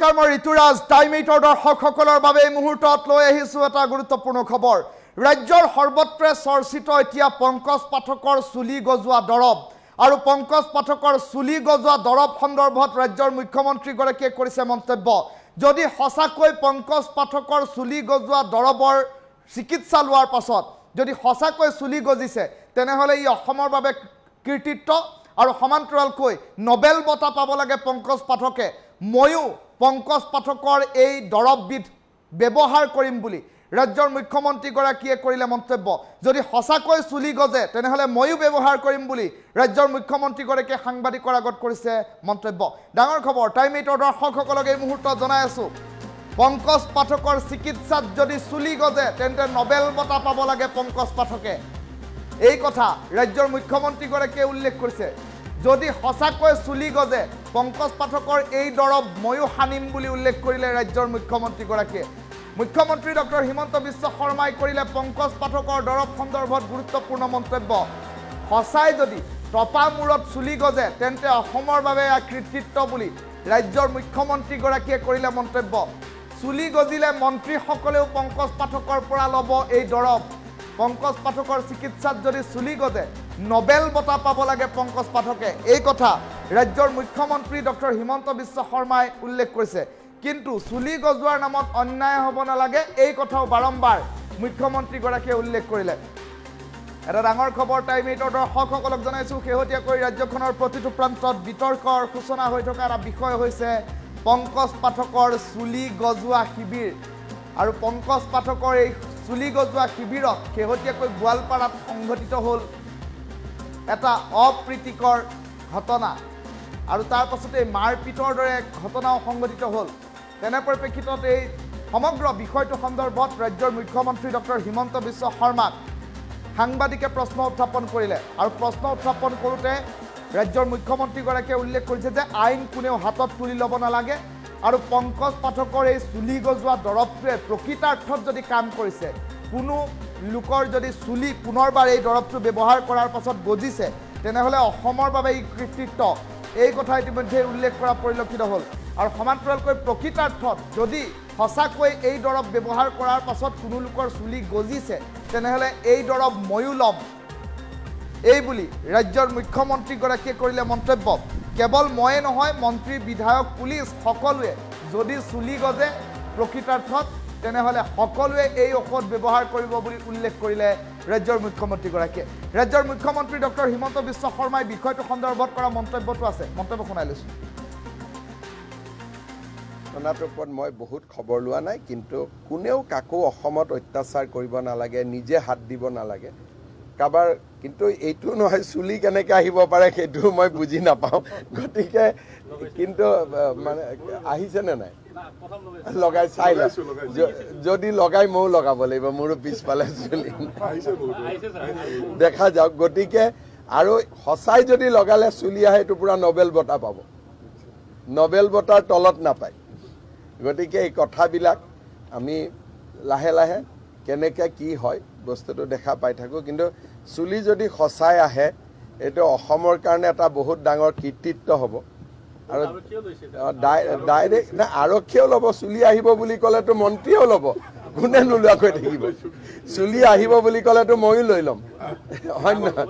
Rituraj time 8 দৰ্শকসকলৰ বাবে এই মুহূৰ্তত লৈ আহিছো এটা গুৰুত্বপূৰ্ণ খবৰ। ৰাজ্যৰ সৰ্বত্ৰে চৰ্চিত এতিয়া পংকজ পাঠকৰ চুলি গজোৱা দৰব আৰু পংকজ পাঠকৰ চুলি গজোৱা দৰব সন্দৰ্ভত ৰাজ্যৰ মুখ্যমন্ত্ৰীগৰাকীয়ে কৰিছে মন্তব্য। যদি সঁচাকৈ পংকজ পাঠকৰ চুলি গজোৱা দৰবৰ চিকিৎসা লোৱাৰ পাছত যদি সঁচাকৈ চুলি গজিছে তেনেহলে ই অসমৰ বাবে কৃতিত্ব আৰু সমান্তৰালকৈ নোবেল বঁটা পাব লাগে পংকজ পাঠকে। ময়ো পংকজ পাঠকৰ এই দৰববিধ ব্যৱহাৰ কৰিম বুলি ৰাজ্যৰ মুখ্যমন্ত্ৰীগৰাকীয়ে কৰিলে মন্তব্য। যদি সঁচাকৈ চুলি গজে তেনেহলে ময়ো ব্যৱহাৰ কৰিম বুলি ৰাজ্যৰ মুখ্যমন্ত্ৰীগৰাকীয়ে সাংবাদিকৰ আগত কৰিছে মন্তব্য। ডাঙৰ খবৰ টাইম 8 দৰ্শকসকলক এই মুহূৰ্তত জনাই আছো। পংকজ পাঠকৰ চিকিৎসাত যদি চুলি গজে তেন্তে নোবেল বঁটা পাব লাগে পংকজ পাঠকে। এই কথা ৰাজ্যৰ মুখ্যমন্ত্ৰীগৰাকীয়ে উল্লেখ কৰিছে। যদি সঁচাকৈ চুলি গজে পংকজ পাঠকৰ এই দৰব ময়ো সানিম বুলি উল্লেখ কৰিলে ৰাজ্যৰ মুখ্যমন্ত্ৰীগৰাকীয়ে। মুখ্যমন্ত্ৰী ডক্টৰ হিমন্ত বিশ্ব শৰ্মাই কৰিলে পংকজ পাঠকৰ দৰব সন্দৰ্ভত গুৰুত্বপূৰ্ণ মন্তব্য। সঁচাই যদি টপা মূৰত চুলি গজে তেন্তে অসমৰ বাবে এক কৃতিত্ব বুলি ৰাজ্যৰ মুখ্যমন্ত্ৰীগৰাকীয়ে কৰিলে মন্তব্য। চুলি গজিলে মন্ত্ৰীসকলেও পংকজ পাঠকৰ পৰা ল'ব এই দৰব। পংকজ পাঠকৰ চিকিৎসাত যদি চুলি গজে নোবেল বঁটা পাব লাগে পংকজ পাঠকে। এই কথা ৰাজ্যৰ মুখ্যমন্ত্ৰী ডক্টৰ হিমন্ত বিশ্ব শৰ্মাই উল্লেখ কৰিছে। কিন্তু চুলি গজোৱাৰ নামত অন্যায় হ'ব নালাগে এই কথাও বাৰম্বাৰ মুখ্যমন্ত্ৰীগৰাকীয়ে উল্লেখ কৰিলে। এটা ডাঙৰ খবৰ টাইম 8 দৰ্শকসকলক জনাইছো। শেহতীয়াকৈ ৰাজ্যখনৰ প্ৰতিটো প্ৰান্তত বিতৰ্কৰ সূচনা হৈ থকা এটা বিষয় হৈছে পংকজ পাঠকৰ চুলি গজোৱা শিবিৰ। আৰু পংকজ পাঠকৰ এই চুলি গজোৱা শিবিৰত শেহতীয়াকৈ গোৱালপাৰাত সংঘটিত হ'ল এটা অপ্ৰীতিকৰ ঘটনা আৰু তাৰ পাছতে মাৰপিটৰ দৰে ঘটনাও সংঘটিত হ'ল। তেনে পৰিপ্ৰেক্ষিতত এই সমগ্ৰ বিষয়টো সন্দৰ্ভত ৰাজ্যৰ মুখ্যমন্ত্ৰী ডক্টৰ হিমন্ত বিশ্ব শৰ্মাক সাংবাদিকে প্ৰশ্ন উত্থাপন কৰিলে আৰু প্ৰশ্ন উত্থাপন কৰোঁতে ৰাজ্যৰ মুখ্যমন্ত্ৰীগৰাকীয়ে উল্লেখ কৰিছে যে আইন কোনেও হাতত তুলি ল'ব নালাগে আৰু পংকজ পাঠকৰ এই চুলি গজোৱা দৰবটোৱে প্ৰকৃতাৰ্থত যদি কাম কৰিছে, কোনো লোকৰ যদি চুলি পুনৰবাৰ এই দৰবটো ব্যৱহাৰ কৰাৰ পাছত গজিছে তেনেহ'লে অসমৰ বাবে ই কৃতিত্ব। এই কথা ইতিমধ্যে উল্লেখ কৰা পৰিলক্ষিত হ'ল। আৰু সমান্তৰালকৈ প্ৰকৃতাৰ্থত যদি সঁচাকৈ এই দৰব ব্যৱহাৰ কৰাৰ পাছত কোনো লোকৰ চুলি গজিছে তেনেহ'লে এই দৰব ময়ো ল'ম এই বুলি ৰাজ্যৰ মুখ্যমন্ত্ৰীগৰাকীয়ে কৰিলে মন্তব্য। কেৱল ময়ে নহয়, মন্ত্ৰী বিধায়ক পুলিচ সকলোৱে যদি চুলি গজে প্ৰকৃতাৰ্থত তেনেহ'লে সকলোৱে এই ঔষধ ব্যৱহাৰ কৰিব বুলি উল্লেখ কৰিলে ৰাজ্যৰ মুখ্যমন্ত্ৰীগৰাকীয়ে। ৰাজ্যৰ মুখ্যমন্ত্ৰী ডক্টৰ হিমন্ত বিশ্ব শৰ্মাই বিষয়টো সন্দৰ্ভত কৰা মন্তব্যটো আছে, মন্তব্য শুনাই লৈছোঁ। ঘটনাটোৰ ওপৰত মই বহুত খবৰ লোৱা নাই, কিন্তু কোনেও কাকো অসমত অত্যাচাৰ কৰিব নালাগে, নিজে হাত দিব নালাগে কাৰোবাৰ। কিন্তু এইটো নহয় চুলি কেনেকৈ আহিব পাৰে সেইটো মই বুজি নাপাওঁ। গতিকে কিন্তু মানে আহিছেনে নাই লগাই চাই লওঁ, যদি লগাই ময়ো লগাব লাগিব, মোৰো পিছফালে চুলি দেখা যাওক। গতিকে আৰু সঁচাই যদি লগালে চুলি আহে এইটো পূৰা নোবেল বঁটা পাব, নোবেল বঁটাৰ তলত নাপায়। গতিকে এই কথাবিলাক আমি লাহে লাহে কেনেকৈ কি হয় বস্তুটো দেখা পাই থাকোঁ। কিন্তু চুলি যদি সঁচাই আহে এইটো অসমৰ কাৰণে এটা বহুত ডাঙৰ কৃতিত্ব হ'ব। আৰু ডাইৰেক্ট না আৰক্ষীয়েও ল'ব, চুলি আহিব বুলি ক'লেতো মন্ত্ৰীয়েও ল'ব, কোনে নোলোৱাকৈ থাকিব। চুলি আহিব বুলি ক'লেতো ময়ো লৈ ল'ম, হয় নহয়?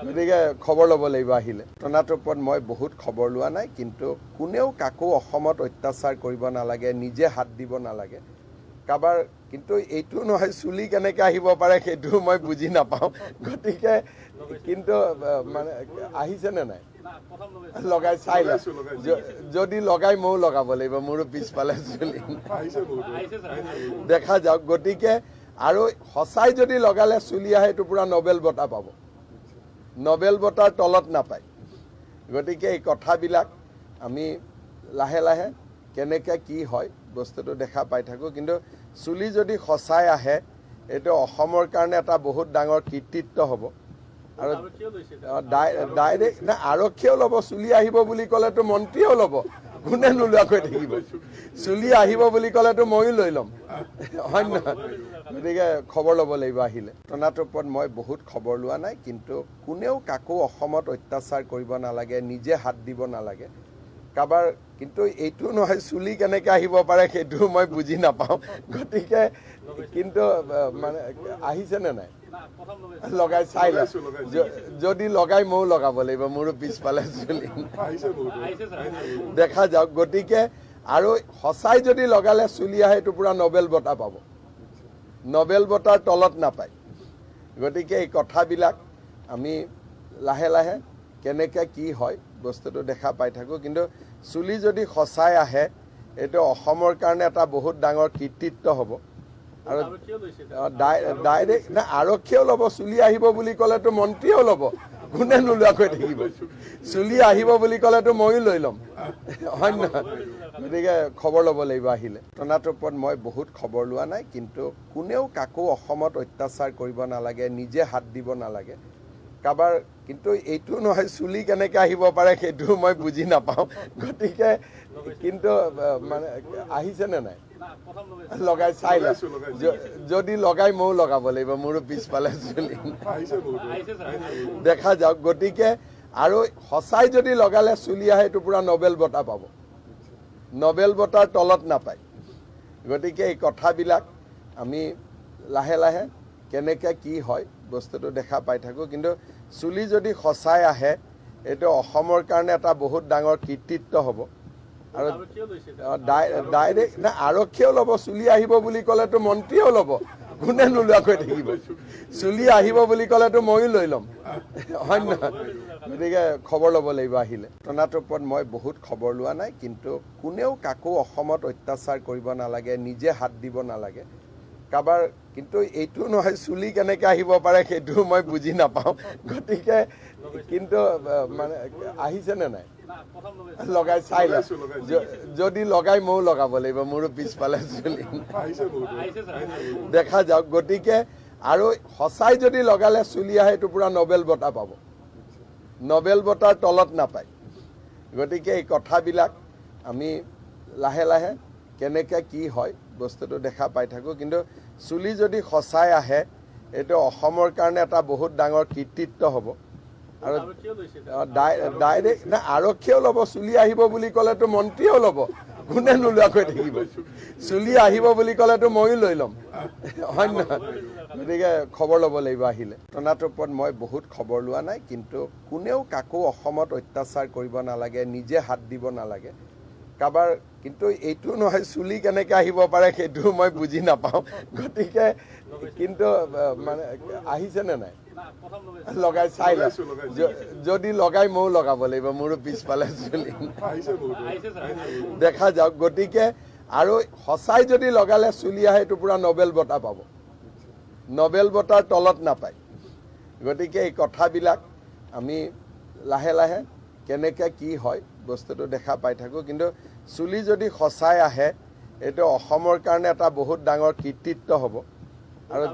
গতিকে খবৰ ল'ব লাগিব আহিলে। ঘটনাটোৰ ওপৰত মই বহুত খবৰ লোৱা নাই, কিন্তু কোনেও কাকো অসমত অত্যাচাৰ কৰিব নালাগে, নিজে হাত দিব নালাগে কাৰোবাৰ। কিন্তু এইটো নহয় চুলি কেনেকৈ আহিব পাৰে সেইটো মই বুজি নাপাওঁ। গতিকে কিন্তু মানে আহিছেনে নাই লগাই চাই লওঁ, যদি লগাই ময়ো লগাব লাগিব, মোৰো পিছফালে চুলি দেখা যাওক। গতিকে আৰু সঁচাই যদি লগালে চুলি আহে এইটো পূৰা নোবেল বঁটা পাব, নোবেল বঁটাৰ তলত নাপায়। গতিকে এই কথাবিলাক আমি লাহে লাহে কেনেকৈ কি হয় বস্তুটো দেখা পাই থাকোঁ। কিন্তু চুলি যদি সঁচাই আহে এইটো অসমৰ কাৰণে এটা বহুত ডাঙৰ কৃতিত্ব হ'ব। আৰু ডাইৰেক্ট না আৰক্ষীয়েও ল'ব, চুলি আহিব বুলি ক'লেতো মন্ত্ৰীয়েও ল'ব, কোনে নোলোৱাকৈ থাকিব। চুলি আহিব বুলি ক'লেতো ময়ো লৈ ল'ম, হয় নহয়? গতিকে খবৰ ল'ব লাগিব আহিলে। ঘটনাটোৰ ওপৰত মই বহুত খবৰ লোৱা নাই, কিন্তু কোনেও কাকো অসমত অত্যাচাৰ কৰিব নালাগে, নিজে হাত দিব নালাগে কাৰোবাৰ কিন্তু এইটো নহয় চুলি কেনেকৈ আহিব পাৰে সেইটো মই বুজি নাপাওঁ গতিকে কিন্তু মানে আহিছেনে নাই লগাই চাই লওঁ যদি লগাই ময়ো লগাব লাগিব মোৰো পিছফালে চুলি দেখা যাওক গতিকে আৰু সঁচাই যদি লগালে চুলি আহে এইটো পুৰা নবেল বঁটা পাব নবেল বঁটাৰ তলত নাপায় গতিকে এই কথাবিলাক আমি লাহে লাহে কেনেকৈ কি হয় বস্তুটো দেখা পাই থাকোঁ কিন্তু চুলি যদি সঁচাই আহে এইটো অসমৰ কাৰণে এটা বহুত ডাঙৰ কৃতিত্ব হ'ব আৰু ডাইৰেক্ট না আৰক্ষীয়েও ল'ব চুলি আহিব বুলি ক'লেতো মন্ত্ৰীয়েও ল'ব কোনে নোলোৱাকৈ থাকিব চুলি আহিব বুলি ক'লেতো ময়ো লৈ ল'ম হয় নহয় গতিকে খবৰ ল'ব লাগিব আহিলে ঘটনাটোৰ ওপৰত মই বহুত খবৰ লোৱা নাই কিন্তু কোনেও কাকো অসমত অত্যাচাৰ কৰিব নালাগে নিজে হাত দিব নালাগে কাৰোবাৰ কিন্তু এইটো নহয় চুলি কেনেকৈ আহিব পাৰে সেইটো মই বুজি নাপাওঁ গতিকে কিন্তু মানে আহিছেনে নাই লগাই চাই লওঁ যদি লগাই ময়ো লগাব লাগিব মোৰো পিছফালে চুলি দেখা যাওক গতিকে আৰু সঁচাই যদি লগালে চুলি আহে এইটো পুৰা নবেল বঁটা পাব নবেল বঁটাৰ তলত নাপায় গতিকে এই কথাবিলাক আমি লাহে লাহে কেনেকৈ কি হয় বস্তুটো দেখা পাই থাকোঁ কিন্তু চুলি যদি সঁচাই আহে এইটো অসমৰ কাৰণে এটা বহুত ডাঙৰ কৃতিত্ব হ'ব আৰু ডাইৰেক্ট না আৰক্ষীয়েও ল'ব চুলি আহিব বুলি ক'লেতো মন্ত্ৰীয়েও ল'ব কোনে নোলোৱাকৈ থাকিব চুলি আহিব বুলি ক'লেতো ময়ো লৈ ল'ম হয় নহয় গতিকে খবৰ ল'ব লাগিব আহিলে ঘটনাটোৰ ওপৰত মই বহুত খবৰ লোৱা নাই কিন্তু কোনেও কাকো অসমত অত্যাচাৰ কৰিব নালাগে নিজে হাত দিব নালাগে কাৰোবাৰ কিন্তু এইটো নহয় চুলি কেনেকৈ আহিব পাৰে সেইটো মই বুজি নাপাওঁ গতিকে কিন্তু মানে আহিছেনে নাই লগাই চাই লওঁ যদি লগাই ময়ো লগাব লাগিব মোৰো পিছফালে চুলি দেখা যাওক গতিকে আৰু সঁচাই যদি লগালে চুলি আহে এইটো পুৰা নবেল বঁটা পাব নবেল বঁটাৰ তলত নাপায় গতিকে এই কথাবিলাক আমি লাহে লাহে কেনেকৈ কি হয় বস্তুটো দেখা পাই থাকোঁ কিন্তু চুলি যদি সঁচাই আহে এইটো অসমৰ কাৰণে এটা বহুত ডাঙৰ কৃতিত্ব হ'ব আৰু ডাইৰেক্ট না আৰক্ষীয়েও ল'ব চুলি আহিব বুলি ক'লেতো মন্ত্ৰীয়েও ল'ব কোনে নোলোৱাকৈ থাকিব চুলি আহিব বুলি ক'লেতো ময়ো লৈ ল'ম হয় নহয় গতিকে খবৰ ল'ব লাগিব আহিলে ঘটনাটোৰ ওপৰত মই বহুত খবৰ লোৱা নাই কিন্তু কোনেও কাকো অসমত অত্যাচাৰ কৰিব নালাগে নিজে হাত দিব নালাগে কাৰোবাৰ কিন্তু এইটো নহয় চুলি কেনেকৈ আহিব পাৰে সেইটো মই বুজি নাপাওঁ গতিকে কিন্তু মানে আহিছেনে নাই লগাই চাই লওঁ যদি লগাই ময়ো লগাব লাগিব মোৰো পিছফালে চুলি দেখা যাওক গতিকে আৰু সঁচাই যদি লগালে চুলি আহে এইটো পুৰা নবেল বঁটা পাব নবেল বঁটাৰ তলত নাপায় গতিকে এই কথাবিলাক আমি লাহে লাহে কেনেকৈ কি হয় বস্তুটো দেখা পাই থাকোঁ কিন্তু চুলি যদি সঁচাই আহে এইটো অসমৰ কাৰণে এটা বহুত ডাঙৰ কৃতিত্ব হ'ব আৰু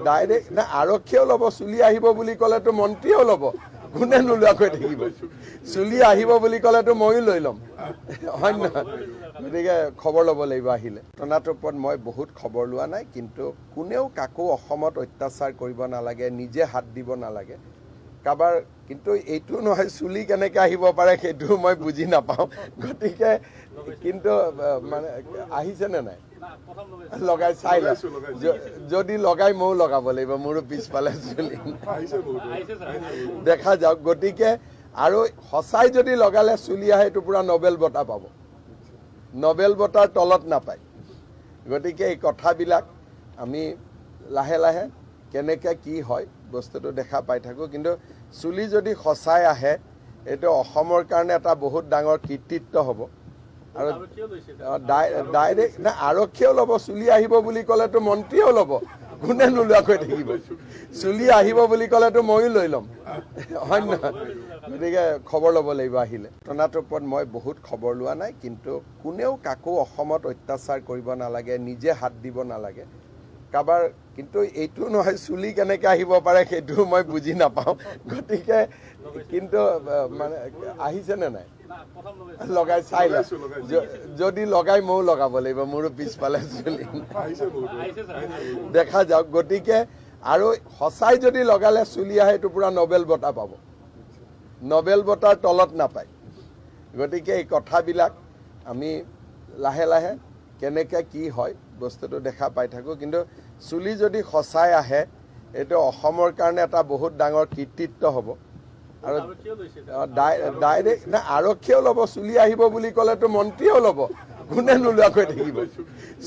ডাইৰেক্ট না আৰক্ষীয়েও ল'ব চুলি আহিব বুলি ক'লেতো মন্ত্ৰীয়েও ল'ব কোনে নোলোৱাকৈ থাকিব চুলি আহিব বুলি ক'লেতো ময়ো লৈ ল'ম হয় নহয় গতিকে খবৰ ল'ব লাগিব আহিলে ঘটনাটোৰ ওপৰত মই বহুত খবৰ লোৱা নাই কিন্তু কোনেও কাকো অসমত অত্যাচাৰ কৰিব নালাগে নিজে হাত দিব নালাগে কাৰোবাৰ কিন্তু এইটো নহয় চুলি কেনেকৈ আহিব পাৰে সেইটো মই বুজি নাপাওঁ গতিকে কিন্তু মানে আহিছেনে নাই লগাই চাই লওঁ যদি লগাই ময়ো লগাব লাগিব মোৰো পিছফালে চুলি দেখা যাওক গতিকে আৰু সঁচাই যদি লগালে চুলি আহে এইটো পুৰা নবেল বঁটা পাব নবেল বঁটাৰ তলত নাপায় গতিকে এই কথাবিলাক আমি লাহে লাহে কেনেকৈ কি হয় বস্তুটো দেখা পাই থাকোঁ কিন্তু চুলি যদি সঁচাই আহে এইটো অসমৰ কাৰণে এটা বহুত ডাঙৰ কৃতিত্ব হ'ব আৰু ডাইৰেক্ট না আৰক্ষীয়েও ল'ব চুলি আহিব বুলি ক'লেতো মন্ত্ৰীয়েও ল'ব কোনে নোলোৱাকৈ থাকিব চুলি আহিব বুলি ক'লেতো ময়ো লৈ ল'ম হয় নহয় গতিকে খবৰ ল'ব লাগিব আহিলে ঘটনাটোৰ ওপৰত মই বহুত খবৰ লোৱা নাই কিন্তু কোনেও কাকো অসমত অত্যাচাৰ কৰিব নালাগে নিজে হাত দিব নালাগে কাৰোবাৰ কিন্তু এইটো নহয় চুলি কেনেকৈ আহিব পাৰে সেইটো মই বুজি নাপাওঁ গতিকে কিন্তু মানে আহিছেনে নাই লগাই চাই লওঁ যদি লগাই ময়ো লগাব লাগিব মোৰো পিছফালে চুলি দেখা যাওক গতিকে আৰু সঁচাই যদি লগালে চুলি আহে এইটো পুৰা নবেল বঁটা পাব নবেল বঁটাৰ তলত নাপায় গতিকে এই কথাবিলাক আমি লাহে লাহে কেনেকৈ কি হয় বস্তুটো দেখা পাই থাকোঁ। কিন্তু চুলি যদি সঁচাই আহে এইটো অসমৰ কাৰণে এটা বহুত ডাঙৰ কৃতিত্ব হ'ব। আৰু ডাইৰেক্ট না আৰক্ষীয়েও ল'ব, চুলি আহিব বুলি ক'লেতো মন্ত্ৰীয়েও ল'ব, কোনে নোলোৱাকৈ থাকিব।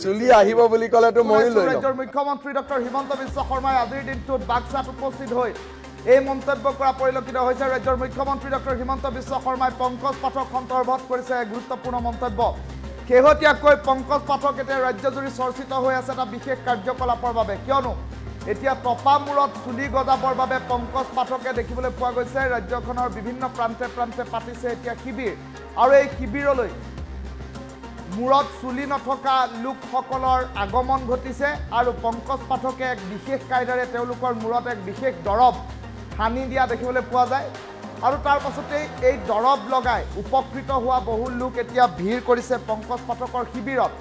চুলি আহিব বুলি ক'লেতো ময়ো লৈ ল'ম। ৰাজ্যৰ মুখ্যমন্ত্ৰী ডক্টৰ হিমন্ত বিশ্ব শৰ্মাই আজিৰ দিনটোত বাক্সাত উপস্থিত হৈ এই মন্তব্য কৰা পৰিলক্ষিত হৈছে। ৰাজ্যৰ মুখ্যমন্ত্ৰী ডক্টৰ হিমন্ত বিশ্ব শৰ্মাই পংকজ পাঠক সন্দৰ্ভত কৰিছে গুৰুত্বপূৰ্ণ মন্তব্য। শেহতীয়াকৈ পংকজ পাঠক এতিয়া ৰাজ্যজুৰি চৰ্চিত হৈ আছে এটা বিশেষ কাৰ্যকলাপৰ বাবে, কিয়নো এতিয়া টপা মূৰত চুলি গজাবৰ বাবে পংকজ পাঠকে দেখিবলৈ পোৱা গৈছে। ৰাজ্যখনৰ বিভিন্ন প্ৰান্তে প্ৰান্তে পাতিছে এতিয়া শিবিৰ, আৰু এই শিবিৰলৈ মূৰত চুলি নথকা লোকসকলৰ আগমন ঘটিছে। আৰু পংকজ পাঠকে এক বিশেষ কায়দাৰে তেওঁলোকৰ মূৰত এক বিশেষ দৰৱ সানি দিয়া দেখিবলৈ পোৱা যায়। আৰু তাৰ পাছতেই এই দৰৱ লগাই উপকৃত হোৱা বহু লোক এতিয়া ভিৰ কৰিছে পংকজ পাঠকৰ শিবিৰত।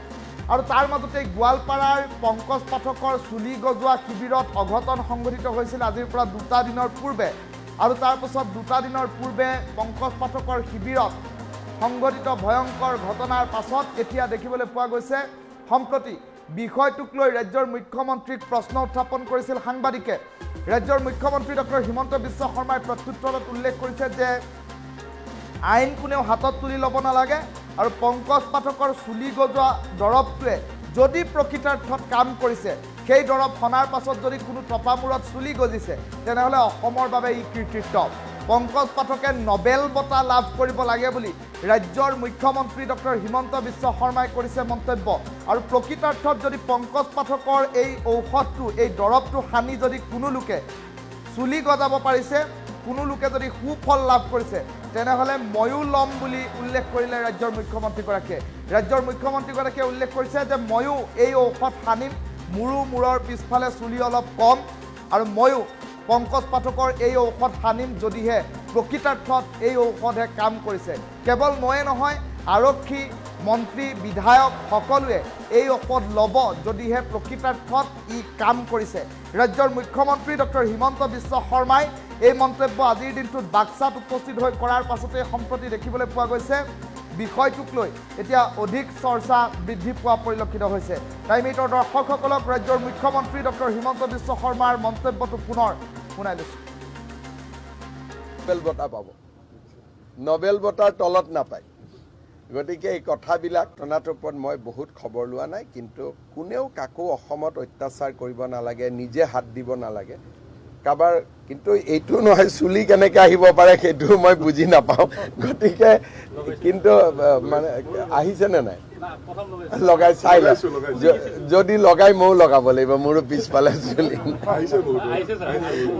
আৰু তাৰ মাজতেই গোৱালপাৰাৰ পংকজ পাঠকৰ চুলি গজোৱা শিবিৰত অঘটন সংঘটিত হৈছিল আজিৰ পৰা 2টা দিনৰ পূৰ্বে। আৰু তাৰ পাছত 2টা দিনৰ পূৰ্বে পংকজ পাঠকৰ শিবিৰত সংঘটিত ভয়ংকৰ ঘটনাৰ পাছত এতিয়া দেখিবলৈ পোৱা গৈছে সম্প্ৰতি বিষয়টোক লৈ ৰাজ্যৰ মুখ্যমন্ত্ৰীক প্ৰশ্ন উত্থাপন কৰিছিল সাংবাদিকে। ৰাজ্যৰ মুখ্যমন্ত্ৰী ডক্টৰ হিমন্ত বিশ্ব শৰ্মাই প্ৰত্যুত্তৰত উল্লেখ কৰিছে যে আইন কোনেও হাতত তুলি ল'ব নালাগে, আৰু পংকজ পাঠকৰ চুলি গজোৱা দৰৱটোৱে যদি প্ৰকৃতাৰ্থত কাম কৰিছে, সেই দৰৱ সনাৰ পাছত যদি কোনো টপা মূৰত চুলি গজিছে, তেনেহ'লে অসমৰ বাবে ই কৃতিত্ব। পংকজ পাঠকে নবেল বঁটা লাভ কৰিব লাগে বুলি ৰাজ্যৰ মুখ্যমন্ত্ৰী ডক্টৰ হিমন্ত বিশ্ব শৰ্মাই কৰিছে মন্তব্য। আৰু প্ৰকৃতাৰ্থত যদি পংকজ পাঠকৰ এই ঔষধটো, এই দৰৱটো সানি যদি কোনো লোকে চুলি গজাব পাৰিছে, কোনো লোকে যদি সুফল লাভ কৰিছে, তেনেহ'লে ময়ো ল'ম বুলি উল্লেখ কৰিলে ৰাজ্যৰ মুখ্যমন্ত্ৰীগৰাকীয়ে। ৰাজ্যৰ মুখ্যমন্ত্ৰীগৰাকীয়ে উল্লেখ কৰিছে যে ময়ো এই ঔষধ সানিম, মোৰো মূৰৰ পিছফালে চুলি অলপ কম, আৰু ময়ো পংকজ পাঠকৰ এই ঔষধ সানিম যদিহে প্ৰকৃতাৰ্থত এই ঔষধে কাম কৰিছে। কেৱল ময়ে নহয়, আৰক্ষী, মন্ত্ৰী, বিধায়ক সকলোৱে এই ঔষধ ল'ব যদিহে প্ৰকৃতাৰ্থত ই কাম কৰিছে। ৰাজ্যৰ মুখ্যমন্ত্ৰী ডক্টৰ হিমন্ত বিশ্ব শৰ্মাই এই মন্তব্য আজিৰ দিনটোত বাক্সাত উপস্থিত হৈ কৰাৰ পাছতে সম্প্ৰতি দেখিবলৈ পোৱা গৈছে বিষয়টোক লৈ এতিয়া অধিক চৰ্চা বৃদ্ধি পোৱা পৰিলক্ষিত হৈছে। টাইম 8ৰ দৰ্শকসকলক ৰাজ্যৰ মুখ্যমন্ত্ৰী ডক্টৰ হিমন্ত বিশ্ব শৰ্মাৰ মন্তব্যটো পুনৰ শুনাই দিছোঁ। নবেল বঁটা পাব, নবেল বঁটাৰ তলত নাপায়। গতিকে এই কথাবিলাক টনাটোৰ ওপৰত মই বহুত খবৰ লোৱা নাই, কিন্তু কোনেও কাকো অসমত অত্যাচাৰ কৰিব নালাগে, নিজে হাত দিব নালাগে কাৰোবাৰ। কিন্তু এইটো নহয় চুলি কেনেকৈ আহিব পাৰে সেইটো মই বুজি নাপাওঁ। গতিকে কিন্তু মানে আহিছেনে নাই লগাই চাই লওঁ, যদি লগাই ময়ো লগাব লাগিব, মোৰো পিছফালে চুলি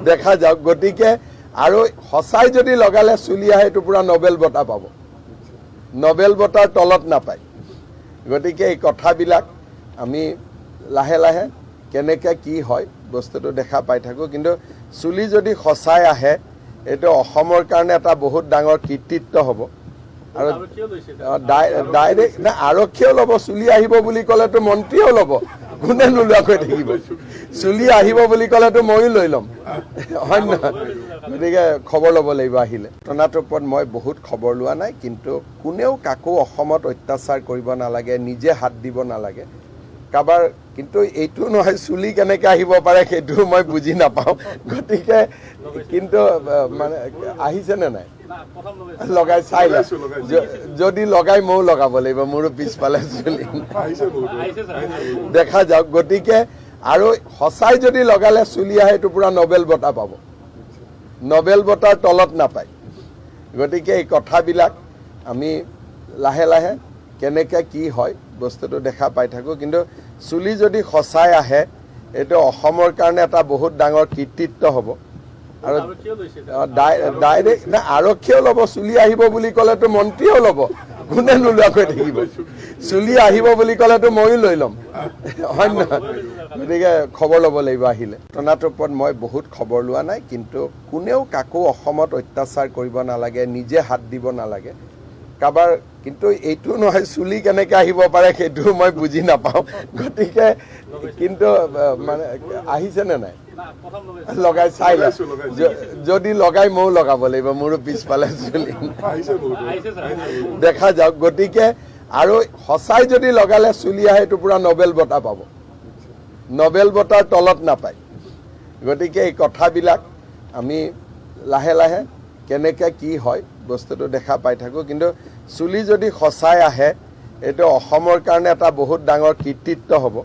দেখা যাওক। গতিকে আৰু সঁচাই যদি লগালে চুলি আহে এইটো পূৰা নবেল বঁটা পাব, নবেল বঁটাৰ তলত নাপায়। গতিকে এই কথাবিলাক আমি লাহে লাহে কেনেকৈ কি হয় বস্তুটো দেখা পাই থাকোঁ। কিন্তু চুলি যদি সঁচাই আহে এইটো অসমৰ কাৰণে এটা বহুত ডাঙৰ কৃতিত্ব হ'ব। আৰু ডাইৰেক্ট না আৰক্ষীয়েও ল'ব, চুলি আহিব বুলি ক'লেতো মন্ত্ৰীয়েও ল'ব, কোনে নোলোৱাকৈ থাকিব। চুলি আহিব বুলি ক'লেতো ময়ো লৈ ল'ম, হয় নহয়? গতিকে খবৰ ল'ব লাগিব আহিলে। টনাটোৰ ওপৰত মই বহুত খবৰ লোৱা নাই, কিন্তু কোনেও কাকো অসমত অত্যাচাৰ কৰিব নালাগে, নিজে হাত দিব নালাগে কাৰোবাৰ। কিন্তু এইটো নহয় চুলি কেনেকৈ আহিব পাৰে সেইটো মই বুজি নাপাওঁ। গতিকে কিন্তু মানে আহিছেনে নাই লগাই চাই লওঁ, যদি লগাই ময়ো লগাব লাগিব, মোৰো পিছফালে চুলি দেখা যাওক। গতিকে আৰু সঁচাই যদি লগালে চুলি আহে এইটো পূৰা নবেল বঁটা পাব, নবেল বঁটাৰ তলত নাপায়। গতিকে এই কথাবিলাক আমি লাহে লাহে কেনেকৈ কি হয় বস্তুটো দেখা পাই থাকোঁ। কিন্তু চুলি যদি সঁচাই আহে এইটো অসমৰ কাৰণে এটা বহুত ডাঙৰ কৃতিত্ব হ'ব। আৰু ডাইৰেক্ট না আৰক্ষীয়েও ল'ব, চুলি আহিব বুলি ক'লেতো মন্ত্ৰীয়েও ল'ব, কোনে নোলোৱাকৈ থাকিব। চুলি আহিব বুলি ক'লেতো ময়ো লৈ ল'ম, হয় নহয়? গতিকে খবৰ ল'ব লাগিব আহিলে। টনাটোৰ ওপৰত মই বহুত খবৰ লোৱা নাই, কিন্তু কোনেও কাকো অসমত অত্যাচাৰ কৰিব নালাগে, নিজে হাত দিব নালাগে কাৰোবাৰ। কিন্তু এইটো নহয় চুলি কেনেকৈ আহিব পাৰে সেইটো মই বুজি নাপাওঁ গতিকে কিন্তু মানে আহিছেনে নাই লগাই চাই যদি লগাই ময়ো লগাব লাগিব মোৰো পিছফালে চুলি দেখা যাওক গতিকে আৰু সঁচাই যদি লগালে চুলি আহে এইটো পুৰা নবেল বঁটা পাব নবেল বঁটাৰ তলত নাপায় গতিকে এই কথাবিলাক আমি লাহে লাহে কেনেকৈ কি হয় বস্তুটো দেখা পাই থাকোঁ কিন্তু চুলি যদি সঁচাই আহে এইটো অসমৰ কাৰণে এটা বহুত ডাঙৰ কৃতিত্ব হ'ব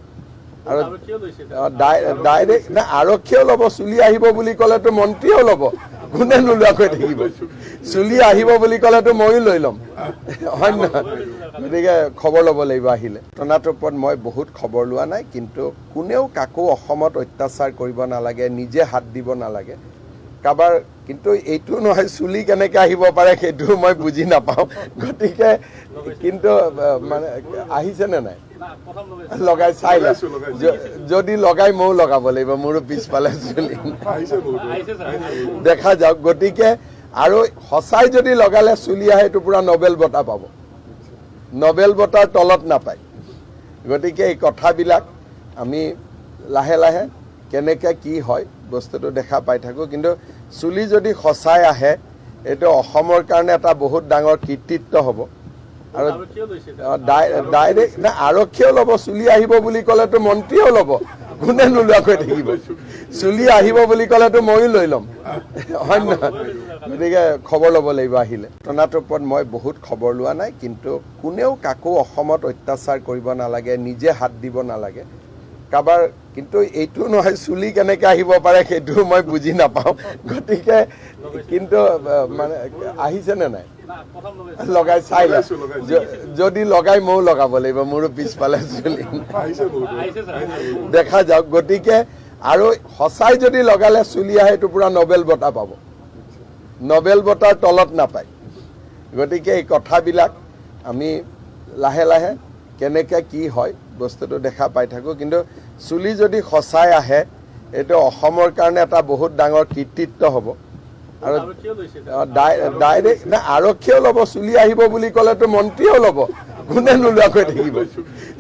আৰু ডাইৰেক্ট না আৰক্ষীয়েও ল'ব চুলি আহিব বুলি ক'লেতো মন্ত্ৰীয়েও ল'ব কোনে নোলোৱাকৈ থাকিব চুলি আহিব বুলি ক'লেতো ময়ো লৈ ল'ম হয় নহয় গতিকে খবৰ ল'ব লাগিব আহিলে ঘটনাটোৰ ওপৰত মই বহুত খবৰ লোৱা নাই কিন্তু কোনেও কাকো অসমত অত্যাচাৰ কৰিব নালাগে নিজে হাত দিব নালাগে কাৰোবাৰ কিন্তু এইটো নহয় চুলি কেনেকৈ আহিব পাৰে সেইটো মই বুজি নাপাওঁ গতিকে কিন্তু মানে আহিছেনে নাই লগাই চাই যদি লগাই ময়ো লগাব লাগিব মোৰো পিছফালে চুলি দেখা যাওক গতিকে আৰু সঁচাই যদি লগালে চুলি আহে এইটো পুৰা নবেল বঁটা পাব নবেল বঁটাৰ তলত নাপায় গতিকে এই কথাবিলাক আমি লাহে লাহে কেনেকৈ কি হয় বস্তুটো দেখা পাই থাকোঁ কিন্তু চুলি যদি সঁচাই আহে এইটো অসমৰ কাৰণে এটা বহুত ডাঙৰ কৃতিত্ব হ'ব আৰু ডাইৰেক্ট না আৰক্ষীয়েও ল'ব চুলি আহিব বুলি ক'লেতো মন্ত্ৰীয়েও ল'ব কোনে নোলোৱাকৈ থাকিব চুলি আহিব বুলি ক'লেতো ময়ো লৈ ল'ম হয় নহয় গতিকে খবৰ ল'ব লাগিব আহিলে ঘটনাটোৰ ওপৰত মই বহুত খবৰ লোৱা নাই কিন্তু কোনেও কাকো অসমত অত্যাচাৰ কৰিব নালাগে নিজে হাত দিব নালাগে কাৰোবাৰ কিন্তু এইটো নহয় চুলি কেনেকৈ আহিব পাৰে সেইটো মই বুজি নাপাওঁ গতিকে কিন্তু মানে আহিছেনে নাই লগাই চাই যদি লগাই ময়ো লগাব লাগিব মোৰো পিছফালে চুলি দেখা যাওক গতিকে আৰু সঁচাই যদি লগালে চুলি আহে এইটো পুৰা নবেল বঁটা পাব নবেল বঁটাৰ তলত নাপায় গতিকে এই কথাবিলাক আমি লাহে লাহে কেনেকৈ কি হয় বস্তুটো দেখা পাই থাকোঁ কিন্তু চুলি যদি সঁচাই আহে এইটো অসমৰ কাৰণে এটা বহুত ডাঙৰ কৃতিত্ব হ'ব আৰু ডাইৰেক্ট না আৰক্ষীয়েও ল'ব চুলি আহিব বুলি ক'লেতো মন্ত্ৰীয়েও ল'ব কোনে নোলোৱাকৈ থাকিব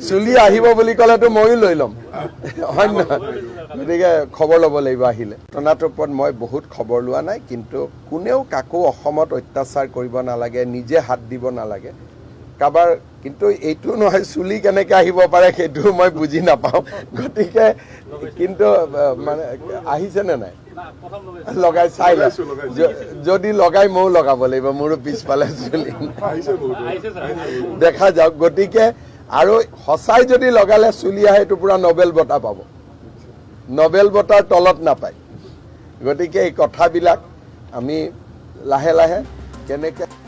চুলি আহিব বুলি ক'লেতো ময়ো লৈ ল'ম হয় নহয় গতিকে খবৰ ল'ব লাগিব আহিলে ঘটনাটোৰ ওপৰত মই বহুত খবৰ লোৱা নাই কিন্তু কোনেও কাকো অসমত অত্যাচাৰ কৰিব নালাগে নিজে হাত দিব নালাগে কাৰোবাৰ কিন্তু এইটো নহয় চুলি কেনেকৈ আহিব পাৰে সেইটো মই বুজি নাপাওঁ গতিকে কিন্তু মানে আহিছেনে নাই লগাই চাই যদি লগাই ময়ো লগাব লাগিব মোৰো পিছফালে চুলি দেখা যাওক গতিকে আৰু সঁচাই যদি লগালে চুলি আহে এইটো পুৰা নবেল বঁটা পাব নবেল বঁটাৰ তলত নাপায় গতিকে এই কথাবিলাক আমি লাহে লাহে কেনেকৈ